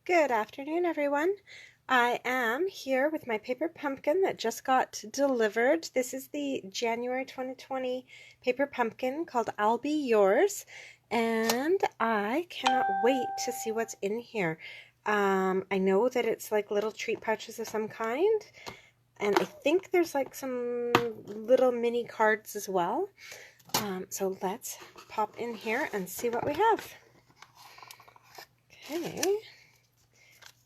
Good afternoon, everyone. I am here with my paper pumpkin that just got delivered. This is the January 2020 paper pumpkin called I'll Be Yours, and I cannot wait to see what's in here. I know that it's like little treat pouches of some kind, and I think there's like some little mini cards as well. So let's pop in here and see what we have. Okay.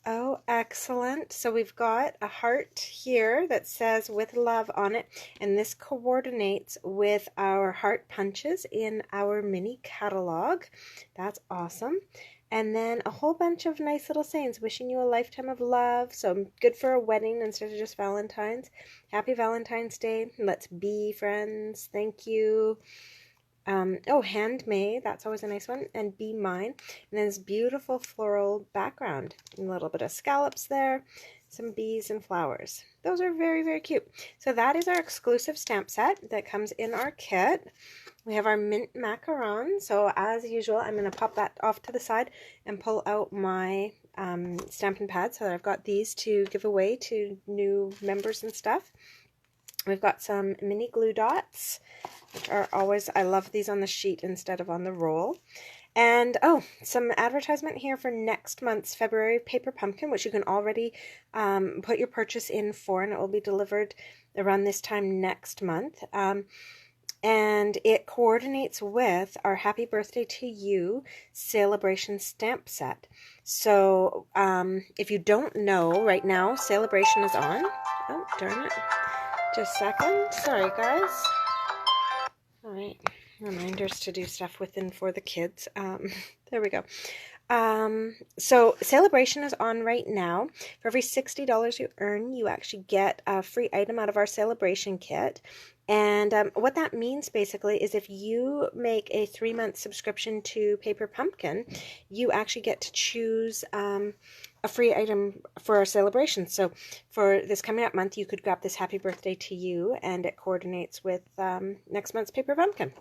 Oh, excellent. So we've got a heart here that says with love on it, and this coordinates with our heart punches in our mini catalog. That's awesome. And then a whole bunch of nice little sayings, wishing you a lifetime of love. So good for a wedding instead of just Valentine's. Happy Valentine's Day. Let's be friends. Thank you. Oh, handmade, that's always a nice one, and be mine. And then this beautiful floral background, and a little bit of scallops there, some bees and flowers. Those are very, very cute. So that is our exclusive stamp set that comes in our kit. We have our mint macaron. So as usual, I'm going to pop that off to the side and pull out my Stampin' pad so that I've got these to give away to new members and stuff. We've got some mini glue dots, which are always, I love these on the sheet instead of on the roll. And, oh, some advertisement here for next month's February paper pumpkin, which you can already put your purchase in for, and it will be delivered around this time next month. And it coordinates with our Happy Birthday to You Celebration stamp set. So, if you don't know, right now, Celebration is on. Oh, darn it. Just a second. Sorry, guys. All right. Reminders to do stuff with and for the kids. There we go. So Celebration is on right now. For every $60 you earn, you actually get a free item out of our Celebration kit. And what that means basically is if you make a 3-month subscription to Paper Pumpkin, you actually get to choose a free item for our celebration. So for this coming up month, you could grab this Happy Birthday to You, and it coordinates with next month's Paper Pumpkin.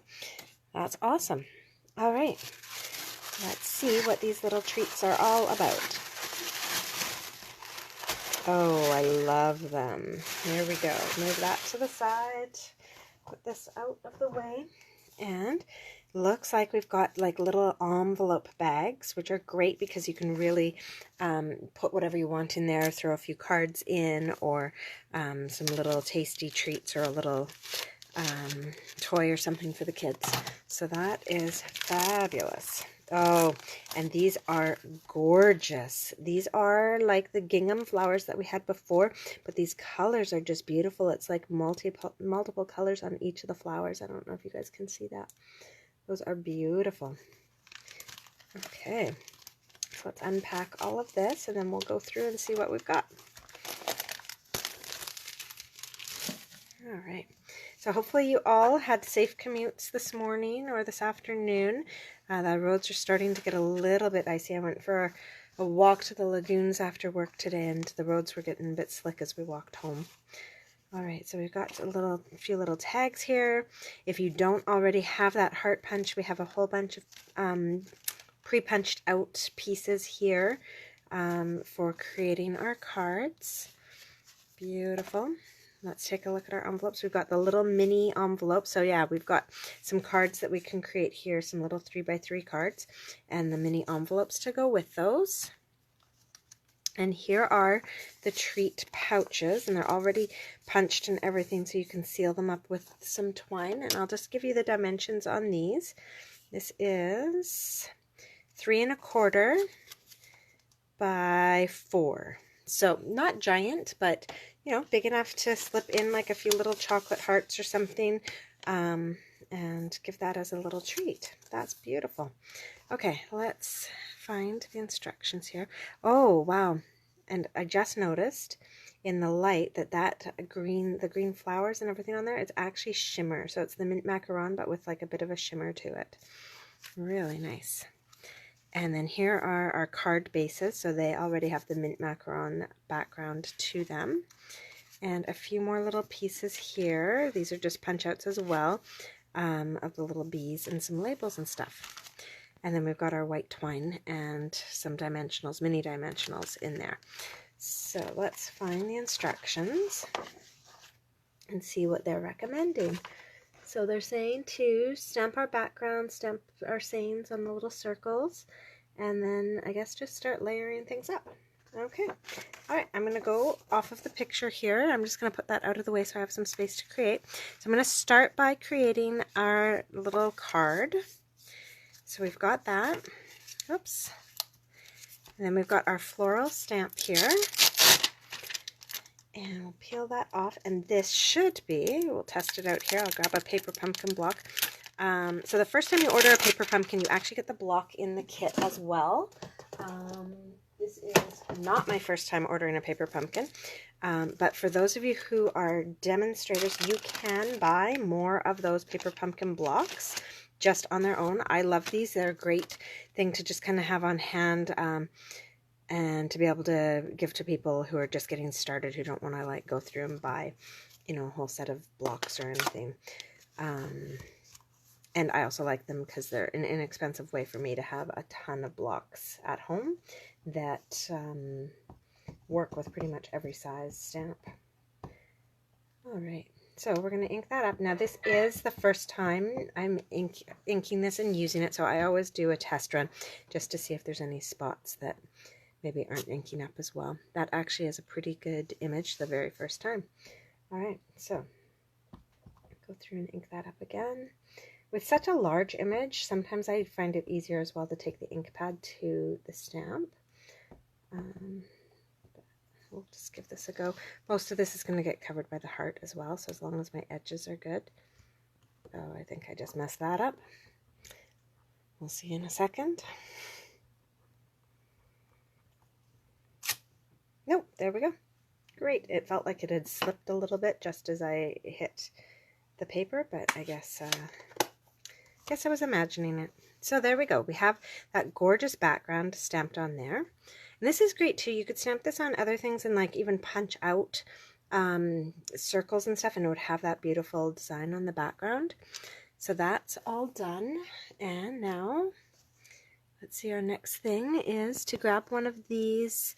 That's awesome. All right, let's see what these little treats are all about. Oh, I love them. Here we go. Move that to the side. Put this out of the way. And looks like we've got like little envelope bags, which are great because you can really put whatever you want in there, throw a few cards in, or some little tasty treats, or a little toy or something for the kids. So that is fabulous. Oh, and these are gorgeous. These are like the gingham flowers that we had before, but these colors are just beautiful. It's like multiple colors on each of the flowers. I don't know if you guys can see that. Those are beautiful. Okay, so let's unpack all of this, and then we'll go through and see what we've got. All right. So hopefully you all had safe commutes this morning or this afternoon. The roads are starting to get a little bit icy. I went for a walk to the lagoons after work today, and the roads were getting a bit slick as we walked home. All right, so we've got a few little tags here. If you don't already have that heart punch, we have a whole bunch of pre-punched out pieces here for creating our cards. Beautiful. Let's take a look at our envelopes. We've got the little mini envelope. So yeah, we've got some cards that we can create here, some little 3x3 cards, and the mini envelopes to go with those. And here are the treat pouches, and they're already punched and everything, so you can seal them up with some twine. And I'll just give you the dimensions on these. This is 3 1/4 by 4. So not giant, but you know, big enough to slip in like a few little chocolate hearts or something, and give that as a little treat. That's beautiful. Okay, let's find the instructions here. Oh, wow. And I just noticed in the light that the green flowers and everything on there, it's actually shimmer. So it's the mint macaron, but with like a bit of a shimmer to it. Really nice. And then here are our card bases. So they already have the mint macaron background to them. And a few more little pieces here. These are just punch outs as well, of the little bees and some labels and stuff. And then we've got our white twine and some dimensionals, mini dimensionals in there. So let's find the instructions and see what they're recommending. So they're saying to stamp our background, stamp our sayings on the little circles, and then I guess just start layering things up. Okay. All right, I'm going to go off of the picture here. I'm just going to put that out of the way so I have some space to create. So I'm going to start by creating our little card. So we've got that. Oops. And then we've got our floral stamp here. And we'll peel that off. And this should be, we'll test it out here. I'll grab a paper pumpkin block. So the first time you order a paper pumpkin, you actually get the block in the kit as well. This is not my first time ordering a paper pumpkin. But for those of you who are demonstrators, you can buy more of those paper pumpkin blocks just on their own. I love these. They're a great thing to just kind of have on hand and to be able to give to people who are just getting started, who don't want to like go through and buy, you know, a whole set of blocks or anything. And I also like them because they're an inexpensive way for me to have a ton of blocks at home that work with pretty much every size stamp. All right. So we're going to ink that up. Now this is the first time I'm inking this and using it, so I always do a test run just to see if there's any spots that maybe aren't inking up as well. That actually is a pretty good image the very first time. All right, so go through and ink that up again. With such a large image, sometimes I find it easier as well to take the ink pad to the stamp. We'll just give this a go. Most of this is going to get covered by the heart as well, so as long as my edges are good. Oh, I think I just messed that up. We'll see in a second. Nope, there we go. Great. It felt like it had slipped a little bit just as I hit the paper, but I guess I was imagining it. So there we go. We have that gorgeous background stamped on there. And this is great too. You could stamp this on other things and like even punch out circles and stuff, and it would have that beautiful design on the background. So that's all done. And now let's see, our next thing is to grab one of these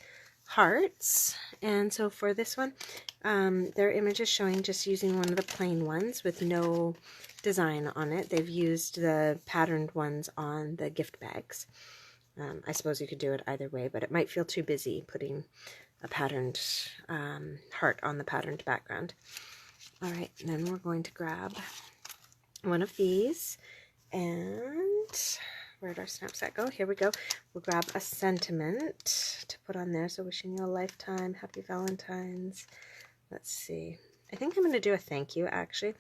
hearts. And so for this one, their image is showing just using one of the plain ones with no design on it. They've used the patterned ones on the gift bags. I suppose you could do it either way, but it might feel too busy putting a patterned heart on the patterned background. All right, and then we're going to grab one of these, and where'd our snap set go? Here we go. We'll grab a sentiment to put on there. So wishing you a lifetime, happy Valentine's. Let's see. I think I'm going to do a thank you, actually.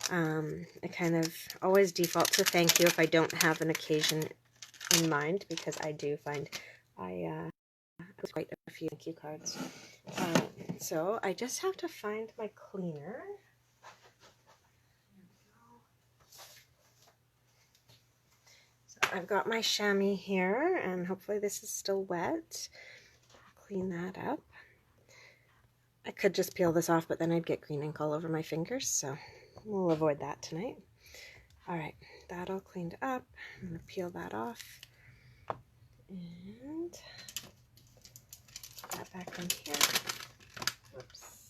I kind of always default to thank you if I don't have an occasion in mind, because I do find I was quite a few thank you cards. So I just have to find my cleaner. So I've got my chamois here, and hopefully this is still wet. I'll clean that up. I could just peel this off, but then I'd get green ink all over my fingers, so we'll avoid that tonight. All right, that all cleaned up. I'm going to peel that off and put that back in here. Whoops.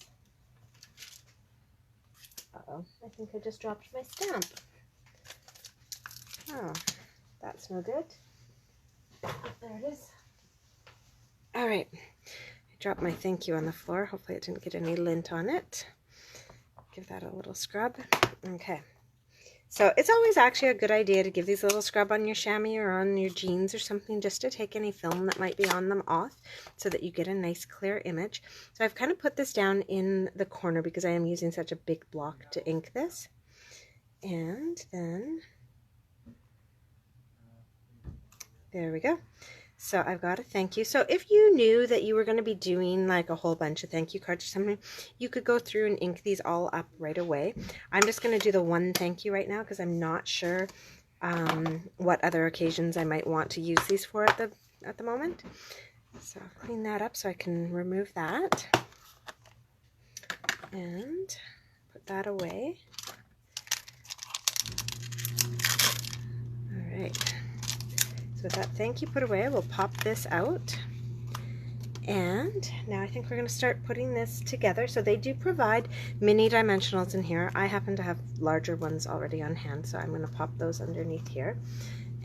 Uh-oh, I think I just dropped my stamp. Oh, that's no good. There it is. All right. Drop my thank you on the floor. Hopefully it didn't get any lint on it. Give that a little scrub. Okay. So it's always actually a good idea to give these a little scrub on your chamois or on your jeans or something, just to take any film that might be on them off so that you get a nice clear image. So I've kind of put this down in the corner because I am using such a big block to ink this. And then there we go. So I've got a thank you. So if you knew that you were going to be doing like a whole bunch of thank you cards or something, you could go through and ink these all up right away. I'm just going to do the one thank you right now because I'm not sure what other occasions I might want to use these for at the moment. So I'll clean that up so I can remove that and put that away. All right. So with that thank you put away, we'll pop this out. And now I think we're going to start putting this together. So they do provide mini dimensionals in here. I happen to have larger ones already on hand, so I'm going to pop those underneath here.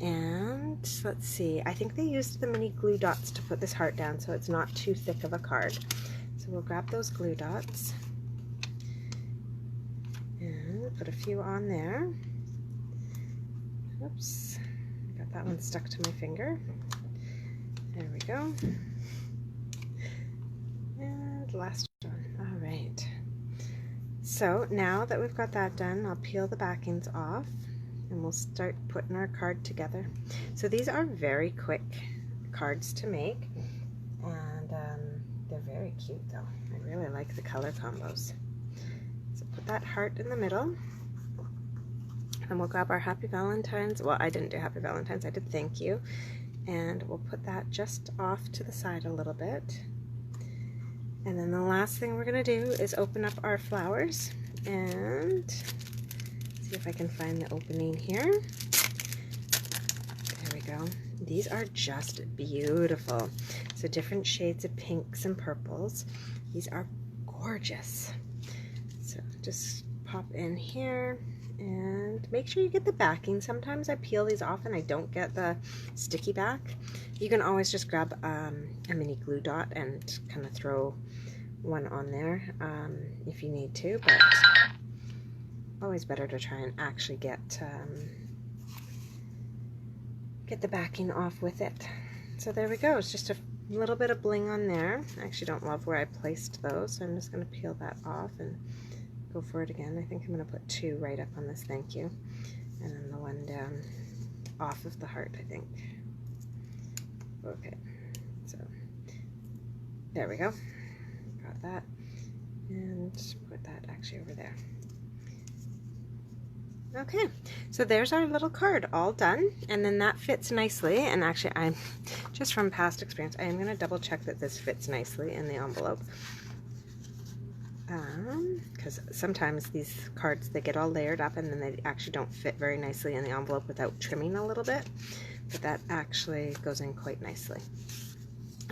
And let's see, I think they used the mini glue dots to put this heart down so it's not too thick of a card. So we'll grab those glue dots and put a few on there. Oops, got that one stuck to my finger. There we go. And last one. All right. So now that we've got that done, I'll peel the backings off and we'll start putting our card together. So these are very quick cards to make, and they're very cute though. I really like the color combos. So put that heart in the middle, and we'll grab our Happy Valentine's. Well, I didn't do Happy Valentine's, I did thank you. And we'll put that just off to the side a little bit. And then the last thing we're gonna do is open up our flowers and see if I can find the opening here. There we go. These are just beautiful. So different shades of pinks and purples. These are gorgeous. So just pop in here and make sure you get the backing. Sometimes I peel these off and I don't get the sticky back. You can always just grab a mini glue dot and kind of throw one on there if you need to, but always better to try and actually get the backing off with it. So there we go. It's just a little bit of bling on there. I actually don't love where I placed those, so I'm just going to peel that off and go for it again. I think I'm going to put two right up on this thank you, and then the one down off of the heart, I think. Okay, so there we go. Got that, and put that actually over there. Okay, so there's our little card all done, and then that fits nicely. And actually, I'm just from past experience, I am going to double check that this fits nicely in the envelope, because sometimes these cards, they get all layered up and then they actually don't fit very nicely in the envelope without trimming a little bit, but that actually goes in quite nicely.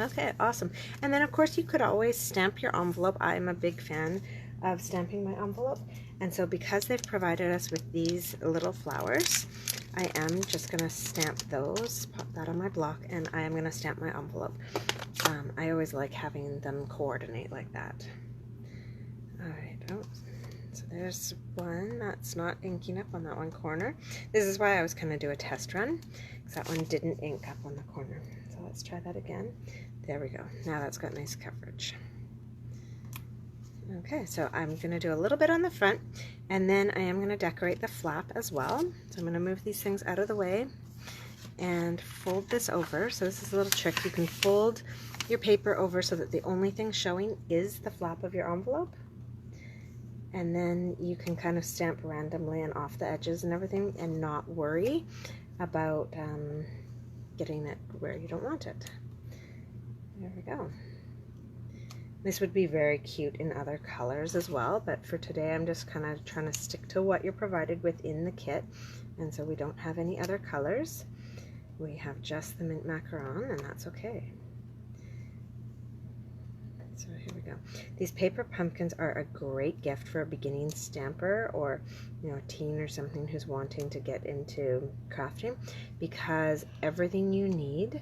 Okay, awesome. And then of course you could always stamp your envelope. I'm a big fan of stamping my envelope, and so because they've provided us with these little flowers, I am just going to stamp those, pop that on my block, and I am going to stamp my envelope. I always like having them coordinate like that. Alright, oh, so there's one that's not inking up on that one corner. This is why I was going to do a test run, because that one didn't ink up on the corner. So let's try that again. There we go. Now that's got nice coverage. Okay, so I'm going to do a little bit on the front, and then I am going to decorate the flap as well. So I'm going to move these things out of the way and fold this over. So this is a little trick. You can fold your paper over so that the only thing showing is the flap of your envelope. And then you can kind of stamp randomly and off the edges and everything and not worry about getting it where you don't want it. There we go. This would be very cute in other colors as well, but for today I'm just kind of trying to stick to what you're provided with in the kit. And so we don't have any other colors. We have just the mint macaron, and that's okay. So here we go. These paper pumpkins are a great gift for a beginning stamper, or a teen or something who's wanting to get into crafting, because everything you need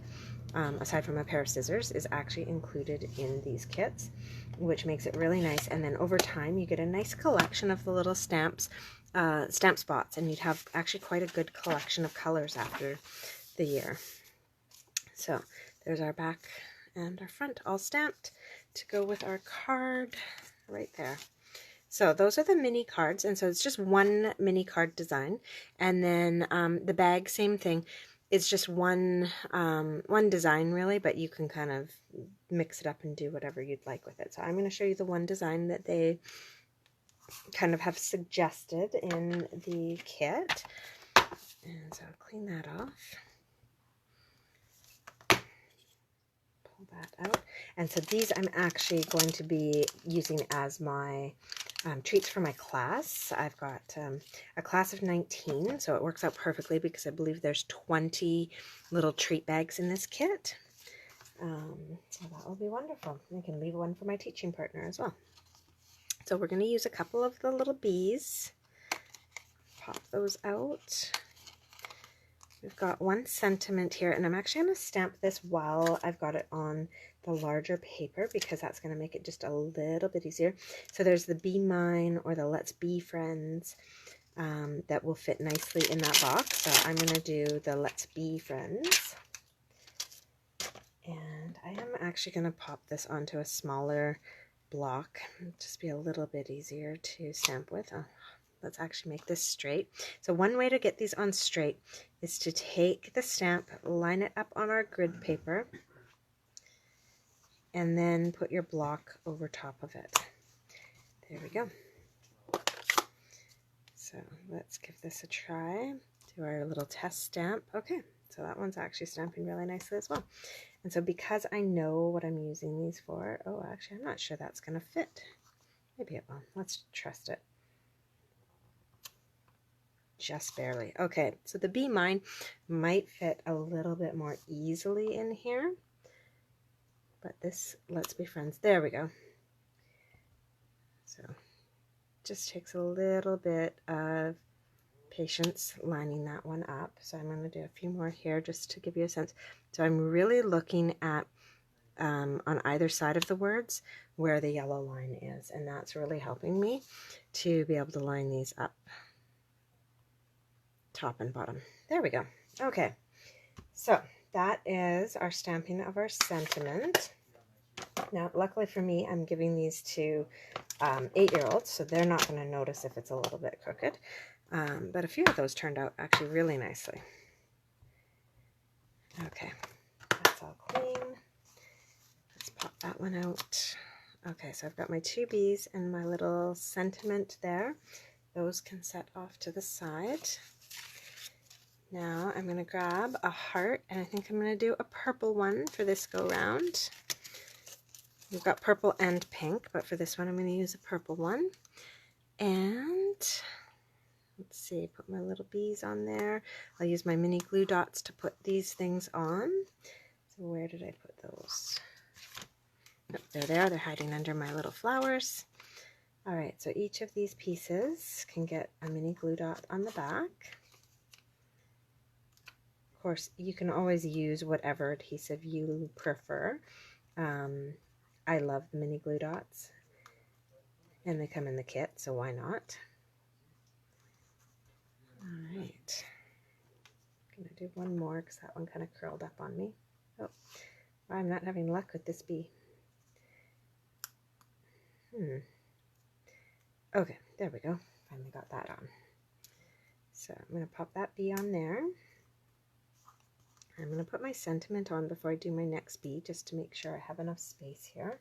aside from a pair of scissors is actually included in these kits, which makes it really nice. And then over time you get a nice collection of the little stamp spots, and you'd have actually quite a good collection of colors after the year. So there's our back and our front all stamped to go with our card right there. So those are the mini cards, and so it's just one mini card design. And then the bag, same thing. It's just one design really, but you can kind of mix it up and do whatever you'd like with it. So I'm going to show you the one design that they kind of have suggested in the kit. And so I'll clean that off. Pull that out. And so these I'm actually going to be using as my treats for my class. I've got a class of 19, so it works out perfectly because I believe there's 20 little treat bags in this kit. So that will be wonderful. I can leave one for my teaching partner as well. So we're going to use a couple of the little bees. Pop those out. We've got one sentiment here, and I'm actually going to stamp this while I've got it on the larger paper because that's going to make it just a little bit easier. So there's the Be Mine or the Let's Be Friends that will fit nicely in that box. So I'm going to do the Let's Be Friends. And I am actually going to pop this onto a smaller block. It'll just be a little bit easier to stamp with. Oh, let's actually make this straight. So one way to get these on straight is to take the stamp, line it up on our grid paper, and then put your block over top of it. There we go. So let's give this a try. Do our little test stamp. Okay, so that one's actually stamping really nicely as well. And so because I know what I'm using these for, oh, actually, I'm not sure that's going to fit. Maybe it will. Let's trust it. Just barely. Okay, so the Be Mine might fit a little bit more easily in here. But this Let's Be Friends, there we go. So just takes a little bit of patience lining that one up. So I'm going to do a few more here just to give you a sense. So I'm really looking at on either side of the words where the yellow line is, and that's really helping me to be able to line these up top and bottom. There we go. Okay, so that is our stamping of our sentiment. Now, luckily for me, I'm giving these to 8-year-olds, so they're not going to notice if it's a little bit crooked. But a few of those turned out actually really nicely. Okay, that's all clean. Let's pop that one out. Okay, so I've got my 2 bees and my little sentiment there. Those can set off to the side. Now I'm going to grab a heart, and I think I'm going to do a purple one for this go round. We've got purple and pink, but for this one I'm going to use a purple one. And let's see, put my little bees on there. I'll use my mini glue dots to put these things on. So where did I put those? Oh, there they are. They're hiding under my little flowers. All right, so each of these pieces can get a mini glue dot on the back. Of course, you can always use whatever adhesive you prefer. I love the mini glue dots, and they come in the kit, so why not? All right, I'm gonna do one more because that one kind of curled up on me. Oh, I'm not having luck with this bee. Okay, there we go. Finally got that on. So I'm gonna pop that bee on there. I'm going to put my sentiment on before I do my next bee, just to make sure I have enough space here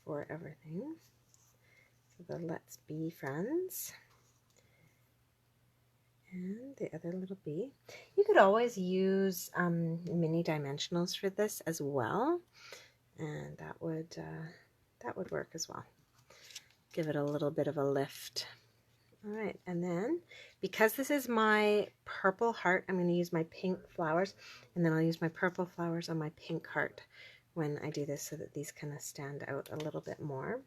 for everything. So the Let's Be Friends. And the other little bee. You could always use mini dimensionals for this as well, and that would work as well. Give it a little bit of a lift. All right, and then because this is my purple heart, I'm going to use my pink flowers, and then I'll use my purple flowers on my pink heart when I do this so that these kind of stand out a little bit more.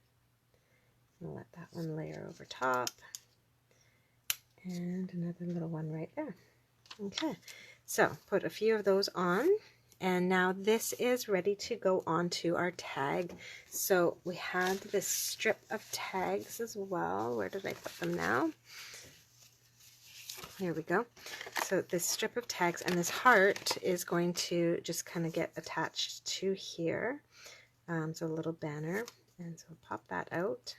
I'll let that one layer over top, and another little one right there. Okay, so put a few of those on, and now this is ready to go onto our tag. So we had this strip of tags as well. Where did I put them now? Here we go. So this strip of tags, and this heart is going to just kind of get attached to here. So a little banner, and so I'll pop that out.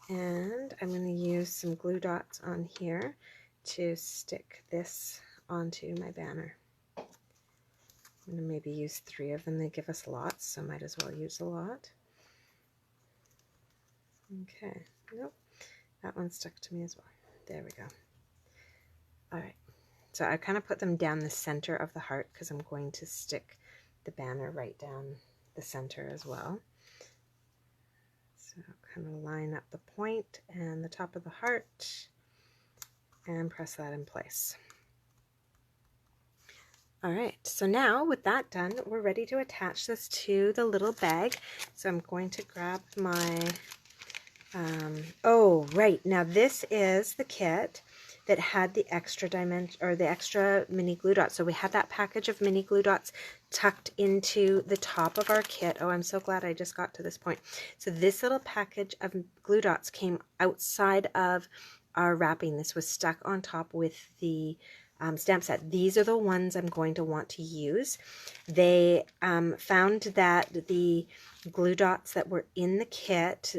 And I'm going to use some glue dots on here to stick this onto my banner. I'm going to maybe use 3 of them. They give us lots, so might as well use a lot. Okay, nope, that one stuck to me as well. There we go. All right, so I kind of put them down the center of the heart because I'm going to stick the banner right down the center as well. So So kind of line up the point and the top of the heart and press that in place. All right, so now with that done, we're ready to attach this to the little bag. So I'm going to grab my, oh, right, now this is the kit that had the extra dimension, or the extra mini glue dots. So we had that package of mini glue dots tucked into the top of our kit. Oh, I'm so glad I just got to this point. So this little package of glue dots came outside of our wrapping. This was stuck on top with the stamp set. These are the ones I'm going to want to use. They found that the glue dots that were in the kit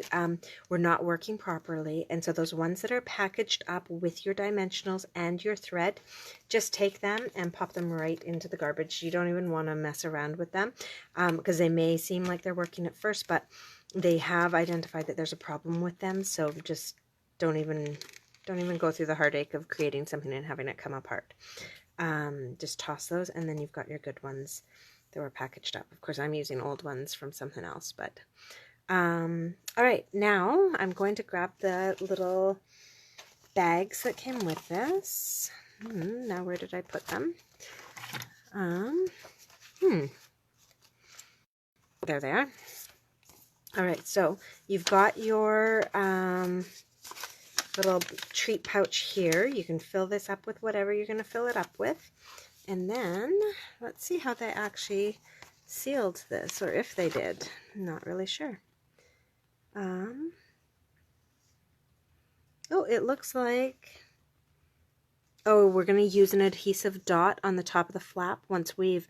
were not working properly, and so those ones that are packaged up with your dimensionals and your thread, just take them and pop them right into the garbage. You don't even want to mess around with them because they may seem like they're working at first, but they have identified that there's a problem with them, so just don't even go through the heartache of creating something and having it come apart. Just toss those, and then you've got your good ones that were packaged up. Of course, I'm using old ones from something else, but all right, now I'm going to grab the little bags that came with this. Now where did I put them? There they are. All right, so you've got your little treat pouch here. You can fill this up with whatever you're going to fill it up with. And then let's see how they actually sealed this, or if they did. I'm not really sure. Oh, it looks like, oh, we're going to use an adhesive dot on the top of the flap once we've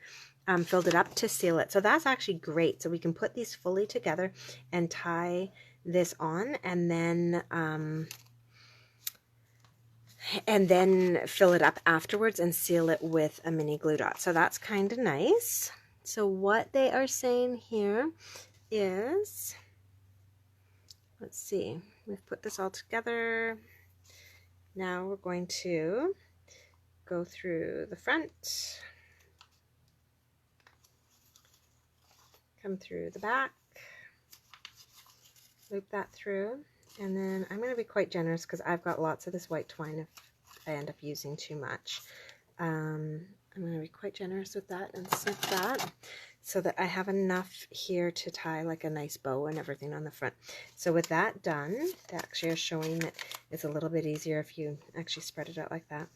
filled it up to seal it. So that's actually great. So we can put these fully together and tie this on, and then fill it up afterwards and seal it with a mini glue dot. So that's kind of nice. So what they are saying here is, let's see, we've put this all together. Now we're going to go through the front, come through the back, loop that through. And then I'm going to be quite generous because I've got lots of this white twine if I end up using too much. I'm going to be quite generous with that and snip that so that I have enough here to tie like a nice bow and everything on the front. So with that done, they actually are showing that it's a little bit easier if you actually spread it out like that.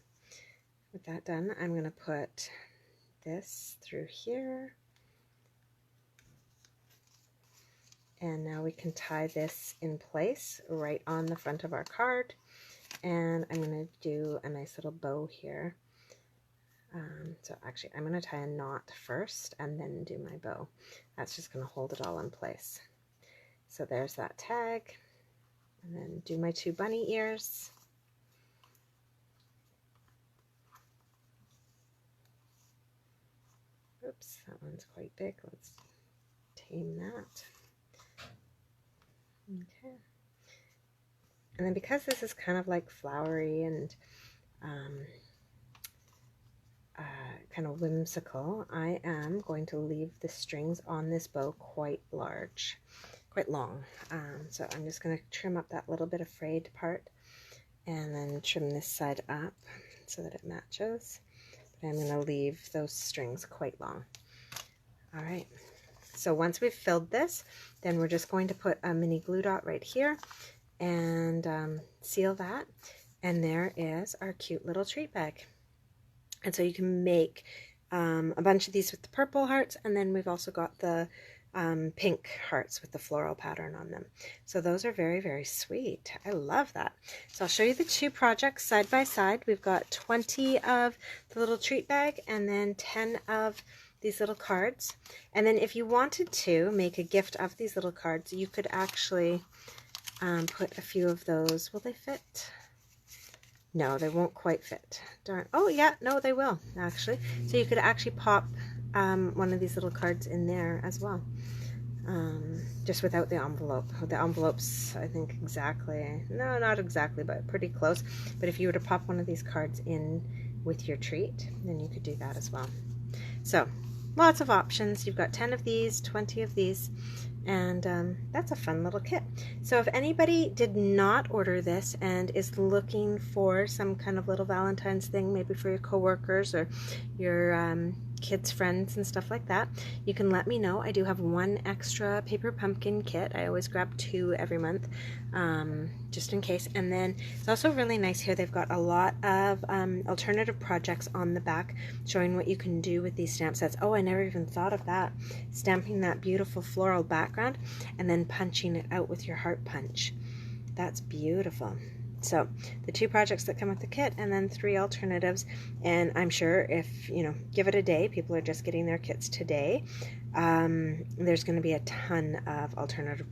With that done, I'm going to put this through here. And now we can tie this in place right on the front of our card. And I'm going to do a nice little bow here. So actually, I'm going to tie a knot first and then do my bow. That's just going to hold it all in place. So there's that tag. And then do my 2 bunny ears. Oops, that one's quite big. Let's tame that. Okay, and then because this is kind of like flowery and kind of whimsical, I am going to leave the strings on this bow quite long. So I'm just going to trim up that little bit of frayed part and then trim this side up so that it matches. But I'm going to leave those strings quite long. All right. So once we've filled this, then we're just going to put a mini glue dot right here and seal that. And there is our cute little treat bag. And so you can make a bunch of these with the purple hearts, and then we've also got the pink hearts with the floral pattern on them. So those are very, very sweet. I love that. So I'll show you the 2 projects side by side. We've got 20 of the little treat bag and then 10 of these little cards. And then if you wanted to make a gift of these little cards, you could actually put a few of those. Will they fit? No, they won't quite fit. Darn. Oh yeah, no, they will actually. So you could actually pop one of these little cards in there as well. Just without the envelope. The envelope's, I think, exactly, no, not exactly, but pretty close. But if you were to pop one of these cards in with your treat, then you could do that as well. So lots of options. You've got 10 of these, 20 of these, and that's a fun little kit. So if anybody did not order this and is looking for some kind of little Valentine's thing, maybe for your coworkers or your kids' friends and stuff like that, you can let me know. I do have one extra paper pumpkin kit. I always grab 2 every month, just in case. And then it's also really nice here. They've got a lot of alternative projects on the back showing what you can do with these stamp sets. Oh, I never even thought of that. Stamping that beautiful floral background and then punching it out with your heart punch. That's beautiful. So the 2 projects that come with the kit and then 3 alternatives, and I'm sure if, you know, give it a day, people are just getting their kits today, there's going to be a ton of alternative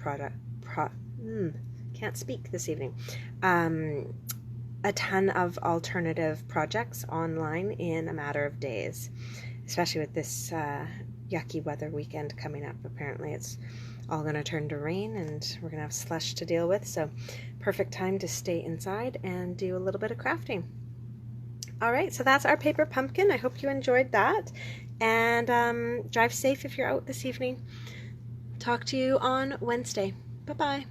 can't speak this evening, a ton of alternative projects online in a matter of days, especially with this yucky weather weekend coming up. Apparently it's all going to turn to rain and we're going to have slush to deal with, so perfect time to stay inside and do a little bit of crafting. Alright, so that's our paper pumpkin. I hope you enjoyed that, and drive safe if you're out this evening. Talk to you on Wednesday. Bye-bye.